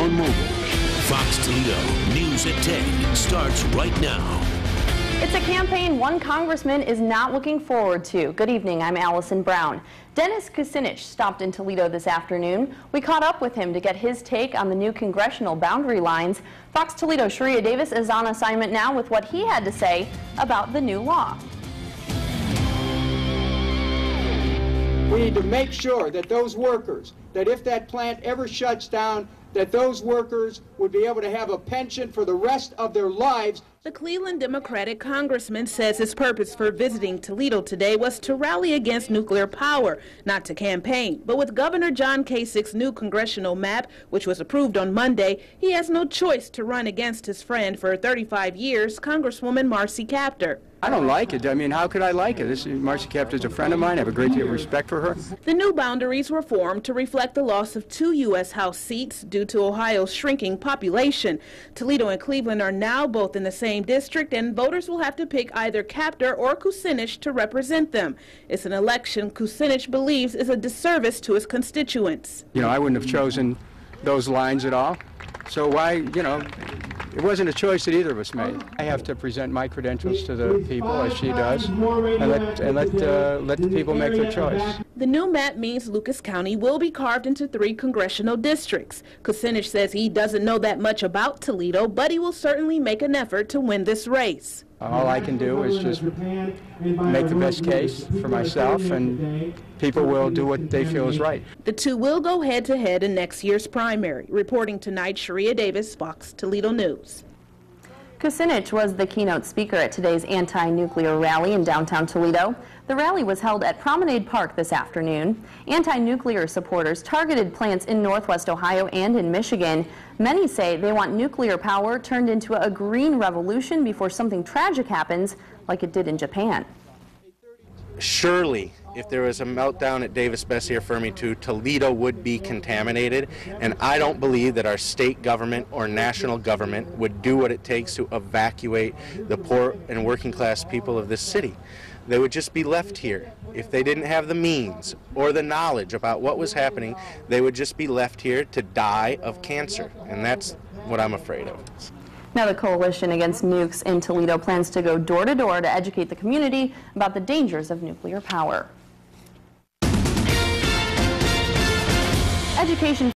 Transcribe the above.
on mobile. Fox Toledo News at 10 starts right now. It's a campaign one congressman is not looking forward to. Good evening, I'm Allison Brown. Dennis Kucinich stopped in Toledo this afternoon. We caught up with him to get his take on the new congressional boundary lines. Fox Toledo's Sharia Davis is on assignment now with what he had to say about the new law. We need to make sure that those workers, that if that plant ever shuts down, that those workers would be able to have a pension for the rest of their lives. The Cleveland Democratic congressman says his purpose for visiting Toledo today was to rally against nuclear power, not to campaign. But with Governor John Kasich's new congressional map, which was approved on Monday, he has no choice to run against his friend for 35 years, Congresswoman Marcy Kaptur. I don't like it. I mean, how could I like it? Marcy Kaptur is a friend of mine. I have a great deal of respect for her. The new boundaries were formed to reflect the loss of 2 U.S. House seats due to Ohio's shrinking population. Toledo and Cleveland are now both in the same district, and voters will have to pick either Kaptur or Kucinich to represent them. It's an election Kucinich believes is a disservice to his constituents. You know, I wouldn't have chosen those lines at all. So why, you know, it wasn't a choice that either of us made. I have to present my credentials to the people, as she does, and let the people make their choice. The new map means Lucas County will be carved into 3 congressional districts. Kucinich says he doesn't know that much about Toledo, but he will certainly make an effort to win this race. All I can do is just make the best case for myself, and people will do what they feel is right. The two will go head-to-head in next year's primary. Reporting tonight, Sharia Davis, Fox Toledo News. Kucinich was the keynote speaker at today's anti-nuclear rally in downtown Toledo. The rally was held at Promenade Park this afternoon. Anti-nuclear supporters targeted plants in Northwest Ohio and in Michigan. Many say they want nuclear power turned into a green revolution before something tragic happens, like it did in Japan. Surely, if there was a meltdown at Davis Bessier Fermi 2, Toledo would be contaminated, and I don't believe that our state government or national government would do what it takes to evacuate the poor and working class people of this city. They would just be left here. If they didn't have the means or the knowledge about what was happening, they would just be left here to die of cancer, and that's what I'm afraid of. Now the Coalition Against Nukes in Toledo plans to go door to door to educate the community about the dangers of nuclear power. Education